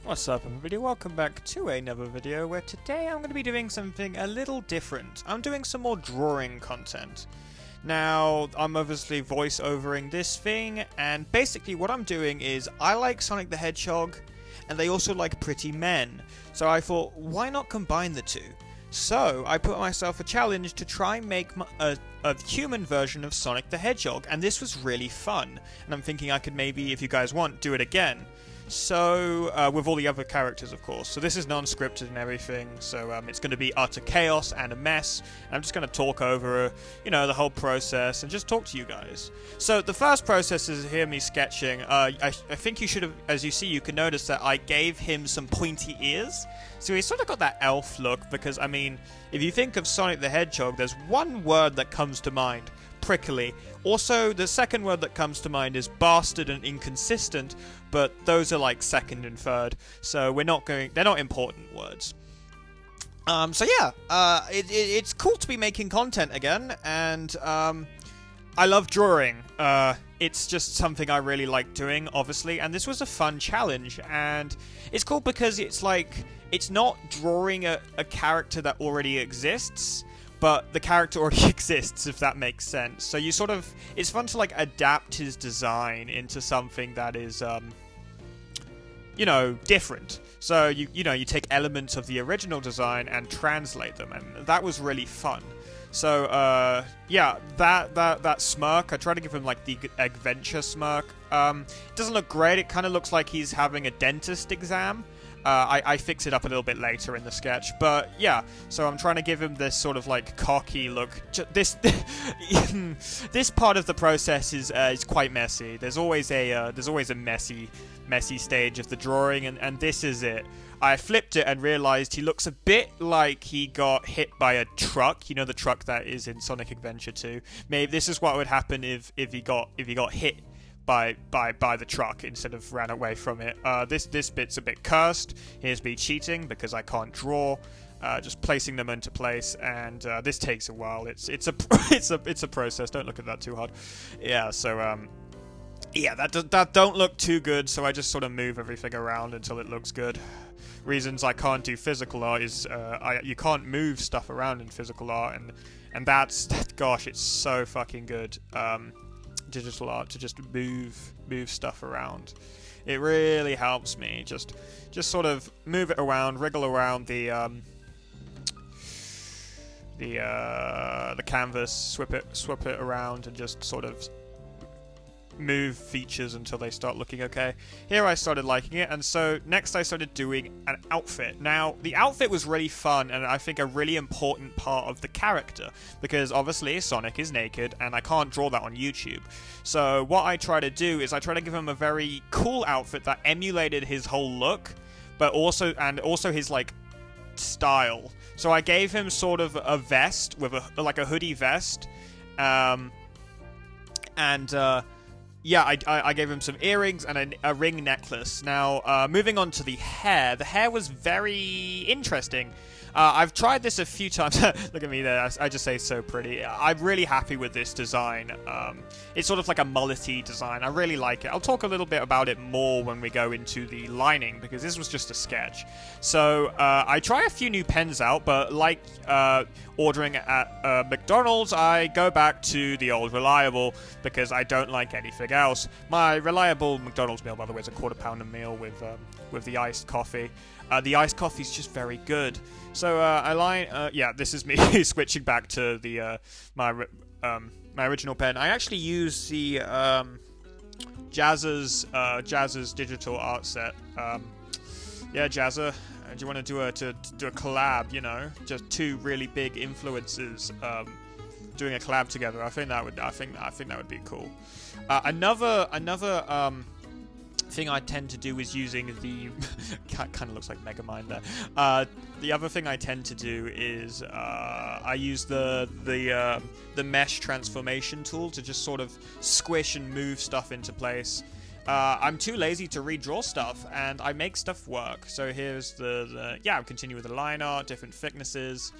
What's up everybody, welcome back to another video where today I'm going to be doing something a little different. I'm doing some more drawing content. Now, I'm obviously voice-overing this thing, and basically what I'm doing is I like Sonic the Hedgehog, and they also like Pretty Men. So I thought, why not combine the two? So I put myself a challenge to try and make a human version of Sonic the Hedgehog, and this was really fun. And I'm thinking I could maybe, if you guys want, do it again. So, with all the other characters, of course. So this is non-scripted and everything, so it's going to be utter chaos and a mess. And I'm just going to talk over, the whole process and just talk to you guys. So the first process is hear me sketching. I think you should have, as you see, you can notice that I gave him some pointy ears. So he's sort of got that elf look, because, I mean, if you think of Sonic the Hedgehog, there's one word that comes to mind. Prickly. Also, the second word that comes to mind is bastard and inconsistent, but those are like second and third, so they're not important words. It's cool to be making content again, and I love drawing. It's just something I really like doing, obviously, and this was a fun challenge, and it's cool because it's like, it's not drawing a character that already exists, but the character already exists, if that makes sense. So you sort of, it's fun to like adapt his design into something that is, different. So you take elements of the original design and translate them, and that was really fun. So that smirk, I try to give him like the adventure smirk. It doesn't look great. It kind of looks like he's having a dentist exam. I fix it up a little bit later in the sketch, but yeah, so I'm trying to give him this sort of like cocky look. This part of the process is quite messy. There's always a messy stage of the drawing, and this is it. I flipped it and realized he looks a bit like he got hit by a truck. You know, the truck that is in Sonic Adventure 2. Maybe this is what would happen if he got hit by the truck instead of ran away from it. This bit's a bit cursed. Here's me cheating because I can't draw. Just placing them into place, and this takes a while. It's a process. Don't look at that too hard. Yeah. So that don't look too good. So I just sort of move everything around until it looks good. Reasons I can't do physical art is you can't move stuff around in physical art, and that's gosh, it's so fucking good. Digital art to just move stuff around. It really helps me just sort of move it around, wriggle around the canvas, swap it around, and just sort of move features until they start looking okay. Here I started liking it, and so next I started doing an outfit. Now, the outfit was really fun, and I think a really important part of the character, because obviously Sonic is naked, and I can't draw that on YouTube. So what I try to do is I try to give him a very cool outfit that emulated his whole look, but also his like style. So I gave him sort of a vest with a hoodie vest, yeah, I gave him some earrings and a ring necklace. Now, moving on to the hair. The hair was very interesting. I've tried this a few times. Look at me there. I just say so pretty. I'm really happy with this design. It's sort of like a mullety design. I really like it. I'll talk a little bit about it more when we go into the lining, because this was just a sketch. So I try a few new pens out, but like ordering at McDonald's, I go back to the old reliable because I don't like anything else. My reliable McDonald's meal, by the way, is a £quarter-pounder meal with the iced coffee. The iced coffee is just very good. So this is me switching back to the my original pen. I actually use the Jazz's digital art set. Yeah, Jazza. Do you want to do a collab? Just two really big influences doing a collab together. I think that would be cool. Another thing I tend to do is using the kind of looks like Megamind there. The other thing I tend to do is I use the mesh transformation tool to just sort of squish and move stuff into place. I'm too lazy to redraw stuff, and I make stuff work. So here's I'll continue with the line art, different thicknesses.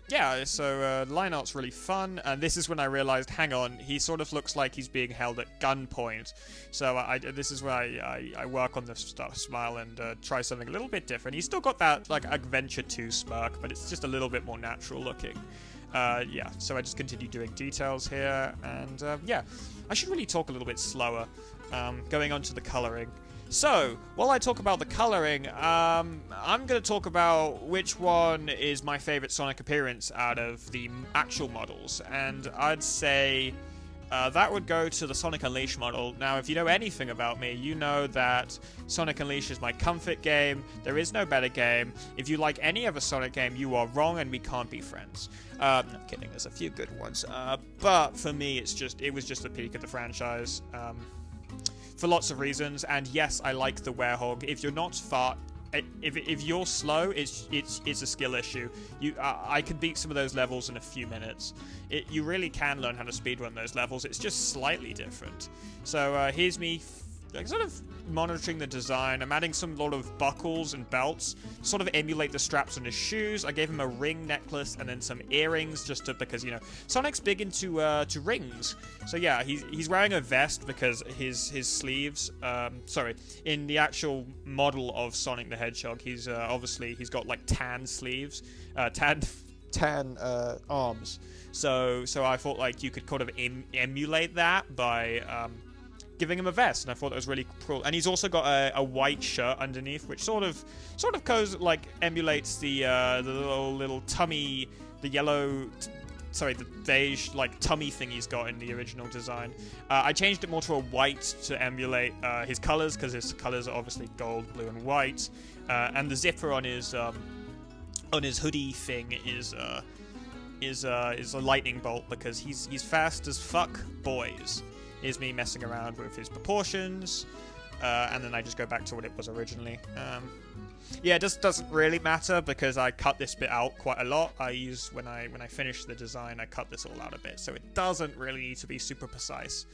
Yeah, so line art's really fun, and this is when I realized, hang on, he sort of looks like he's being held at gunpoint. So this is where I work on the smile and try something a little bit different. He's still got that like Adventure 2 smirk, but it's just a little bit more natural looking. Yeah, so I just continue doing details here, and yeah, I should really talk a little bit slower, going on to the coloring. So, while I talk about the coloring, I'm going to talk about which one is my favorite Sonic appearance out of the actual models, and I'd say that would go to the Sonic Unleashed model. Now, if you know anything about me, you know that Sonic Unleashed is my comfort game. There is no better game. If you like any other Sonic game, you are wrong and we can't be friends. No, kidding, there's a few good ones. But for me, it was just the peak of the franchise. For lots of reasons, and yes, I like the Werehog. If you're not far, if you're slow, it's a skill issue. I could beat some of those levels in a few minutes. You really can learn how to speedrun those levels. It's just slightly different. So here's me, sort of monitoring the design. I'm adding some lot of buckles and belts, sort of emulate the straps on his shoes. I gave him a ring necklace and then some earrings, because Sonic's big into rings. So yeah, he's wearing a vest because his sleeves. In the actual model of Sonic the Hedgehog, he's got like tan sleeves, tan arms. So I thought like you could kind of emulate that by giving him a vest, and I thought that was really cool. And he's also got a white shirt underneath, which sort of goes like emulates the little tummy, the yellow, the beige like tummy thing he's got in the original design. I changed it more to a white to emulate his colors, because his colors are obviously gold, blue, and white. And the zipper on his hoodie thing is a lightning bolt, because he's fast as fuck, boys. Is me messing around with his proportions, and then I just go back to what it was originally. Yeah, it just doesn't really matter, because I cut this bit out quite a lot. When I finish the design, I cut this all out a bit, so it doesn't really need to be super precise.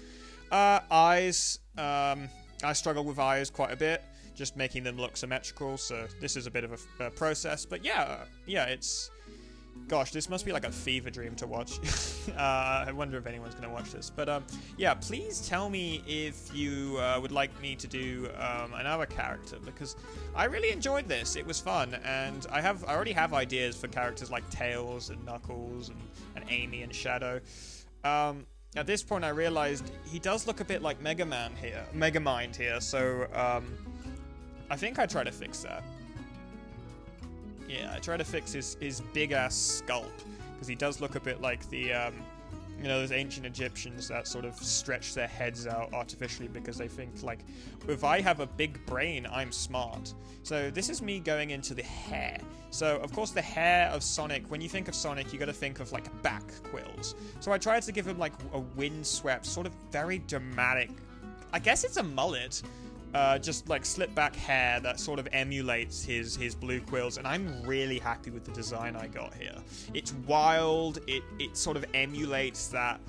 Eyes, I struggle with eyes quite a bit, just making them look symmetrical, so this is a bit of a process, but yeah, it's... Gosh, this must be like a fever dream to watch. I wonder if anyone's going to watch this. But yeah, please tell me if you would like me to do another character, because I really enjoyed this. It was fun, and I already have ideas for characters like Tails and Knuckles and Amy and Shadow. At this point, I realized he does look a bit like Megamind here. So I think I try to fix that. Yeah, I try to fix his big-ass sculpt, because he does look a bit like the, those ancient Egyptians that sort of stretch their heads out artificially because they think, like, if I have a big brain, I'm smart. So this is me going into the hair. So, of course, the hair of Sonic, when you think of Sonic, you gotta think of, like, back quills. So I tried to give him, like, a windswept, sort of very dramatic, I guess it's a mullet, just like slip back hair that sort of emulates his blue quills, and I'm really happy with the design I got here. It's wild, it sort of emulates that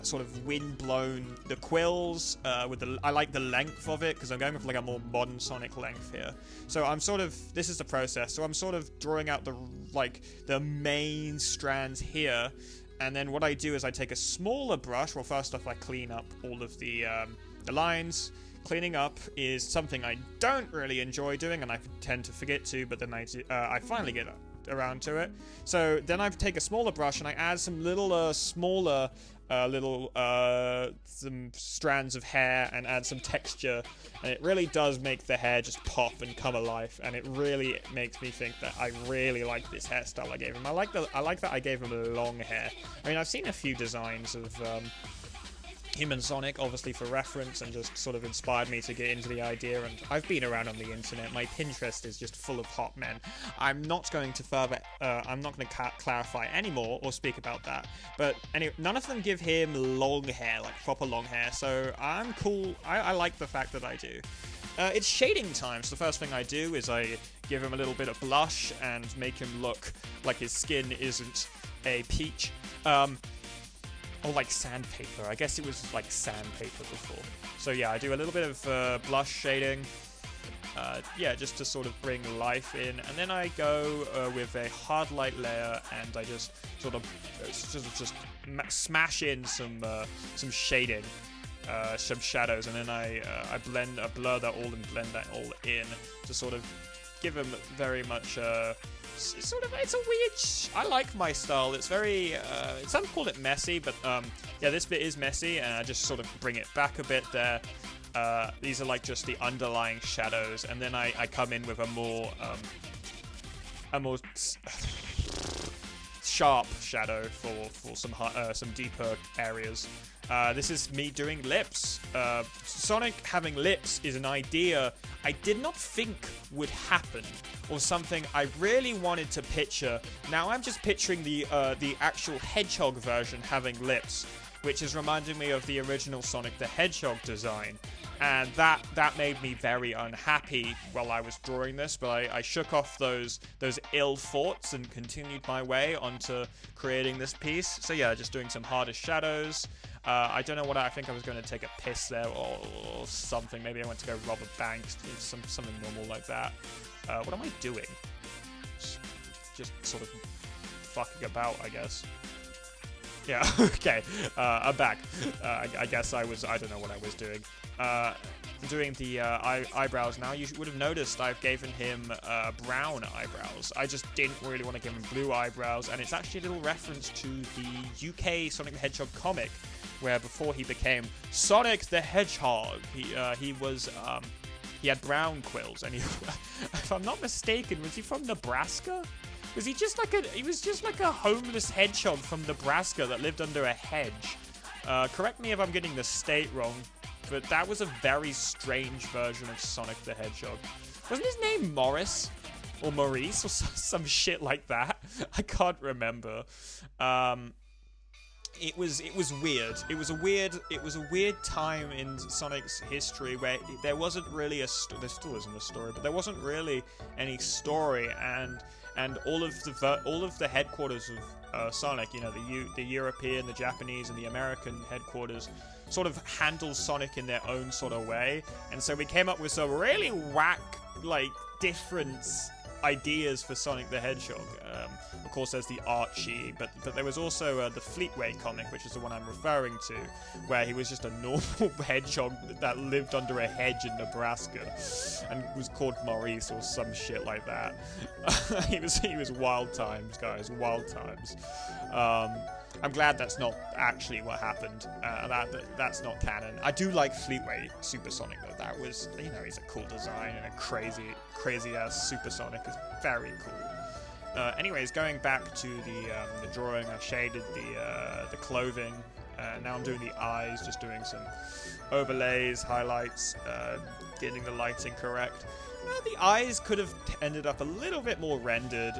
sort of wind-blown, the quills, I like the length of it, because I'm going with like a more modern Sonic length here. So this is the process, so I'm sort of drawing out the main strands here, and then what I do is I take a smaller brush. Well, first off, I clean up all of the lines. Cleaning up is something I don't really enjoy doing, and I tend to forget to, but then I finally get around to it. So then I take a smaller brush and I add some little smaller some strands of hair and add some texture, and it really does make the hair just pop and come alive, and it really makes me think that I really like this hairstyle I gave him. I like that I gave him long hair. I mean, I've seen a few designs of him and Sonic, obviously for reference, and just sort of inspired me to get into the idea, and I've been around on the internet. My Pinterest is just full of hot men. I'm not going to clarify anymore or speak about that, but anyway, none of them give him long hair, like proper long hair, so I'm cool. I like the fact that I do. It's shading time, so the first thing I do is I give him a little bit of blush and make him look like his skin isn't a peach. Or like sandpaper. I guess it was like sandpaper before. So yeah, I do a little bit of blush shading. yeah, just to sort of bring life in. And then I go with a hard light layer, and I just sort of smash in some shading, some shadows, and then I blur that all and blend that all in to sort of give them very much. It's a weird. I like my style. It's very. Some call it messy, but yeah, this bit is messy, and I just sort of bring it back a bit there. These are like just the underlying shadows, and then I come in with a more sharp shadow for some deeper areas. This is me doing lips. Sonic having lips is an idea I did not think would happen, or something I really wanted to picture. Now I'm just picturing the actual Hedgehog version having lips, which is reminding me of the original Sonic the Hedgehog design. And that made me very unhappy while I was drawing this, but I shook off those ill thoughts and continued my way onto creating this piece. So yeah, just doing some harder shadows. I don't know what I think I was going to take a piss there or something. Maybe I went to go rob a bank, something normal like that. What am I doing? Just sort of fucking about, I guess. Yeah, okay, I'm back. I guess I don't know what I was doing. Doing the eyebrows now. You would have noticed I've given him brown eyebrows. I just didn't really want to give him blue eyebrows, and it's actually a little reference to the UK Sonic the Hedgehog comic, where before he became Sonic the Hedgehog, he had brown quills, and if I'm not mistaken, was he from Nebraska? Was he just like a homeless hedgehog from Nebraska that lived under a hedge? Correct me if I'm getting the state wrong, but that was a very strange version of Sonic the Hedgehog. Wasn't his name Morris? Or Maurice? Or some shit like that? I can't remember. It was weird. It was a weird time in Sonic's history where there wasn't really there still isn't a story, but there wasn't really any story, and all of the headquarters of Sonic, you know, the European, the Japanese, and the American headquarters sort of handle Sonic in their own sort of way, and so we came up with some really whack, like, different ideas for Sonic the Hedgehog. Of course, there's the Archie, but there was also the Fleetway comic, which is the one I'm referring to, where he was just a normal hedgehog that lived under a hedge in Nebraska, and was called Maurice or some shit like that. He was wild times, guys, wild times. I'm glad that's not actually what happened. That's not canon. I do like Fleetway Supersonic though. That was, you know, he's a cool design, and a crazy ass Supersonic is very cool. Anyways, going back to the drawing, I shaded the clothing. Now I'm doing the eyes, just doing some overlays, highlights, getting the lighting correct. The eyes could have ended up a little bit more rendered.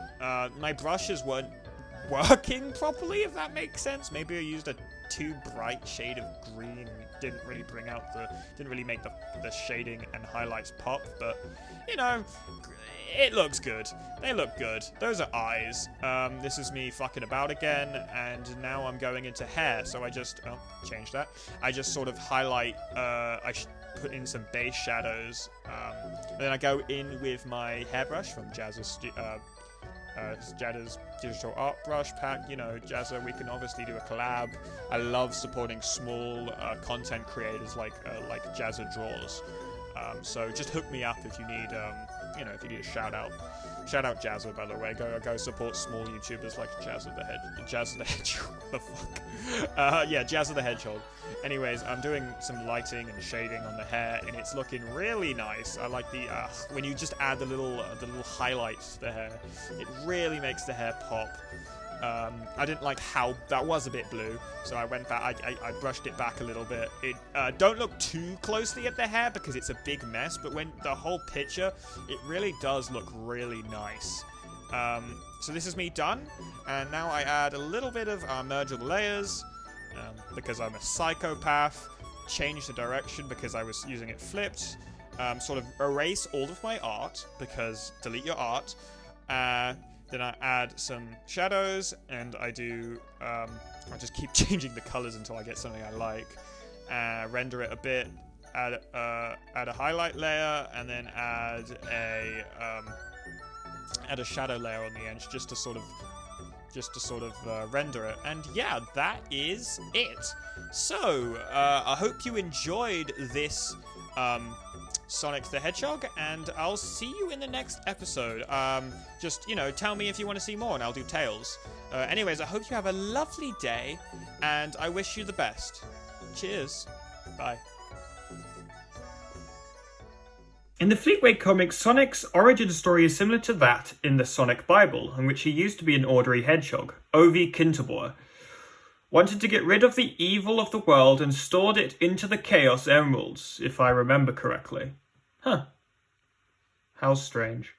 My brushes weren't working properly, if that makes sense. Maybe I used a too bright shade of green and didn't really make the shading and highlights pop, but you know, it looks good. They look good. Those are eyes. This is me fucking about again, and now I'm going into hair, so I just change that. I just sort of highlight, put in some base shadows, and then I go in with my hairbrush from Jazz's digital art brush pack. You know, Jazza, we can obviously do a collab. I love supporting small content creators like Jazza Draws. So just hook me up if you need, if you need a shout out. Shout out Jazza, by the way. Go support small YouTubers like Jazza the Hedgehog. What the fuck? Yeah, Jazza the Hedgehog. Anyways, I'm doing some lighting and shading on the hair, and it's looking really nice. I like the when you just add the little highlights to the hair. It really makes the hair pop. I didn't like how that was a bit blue, so I went back. I brushed it back a little bit. Don't look too closely at the hair because it's a big mess, but when the whole picture, it really does look really nice. So this is me done, and now I add a little bit of merge of layers because I'm a psychopath. Change the direction because I was using it flipped. Sort of erase all of my art because delete your art. Then I add some shadows, and I do, I just keep changing the colors until I get something I like. Render it a bit, add a highlight layer, and then add a shadow layer on the edge just to sort of render it. And yeah, that is it. So I hope you enjoyed this Sonic the Hedgehog, and I'll see you in the next episode. Just, tell me if you want to see more, and I'll do Tails. Anyways, I hope you have a lovely day, and I wish you the best. Cheers. Bye. In the Fleetway comics, Sonic's origin story is similar to that in the Sonic Bible, in which he used to be an ordinary hedgehog. Ovi Kinterbor wanted to get rid of the evil of the world and stored it into the Chaos Emeralds, if I remember correctly. Huh. How strange.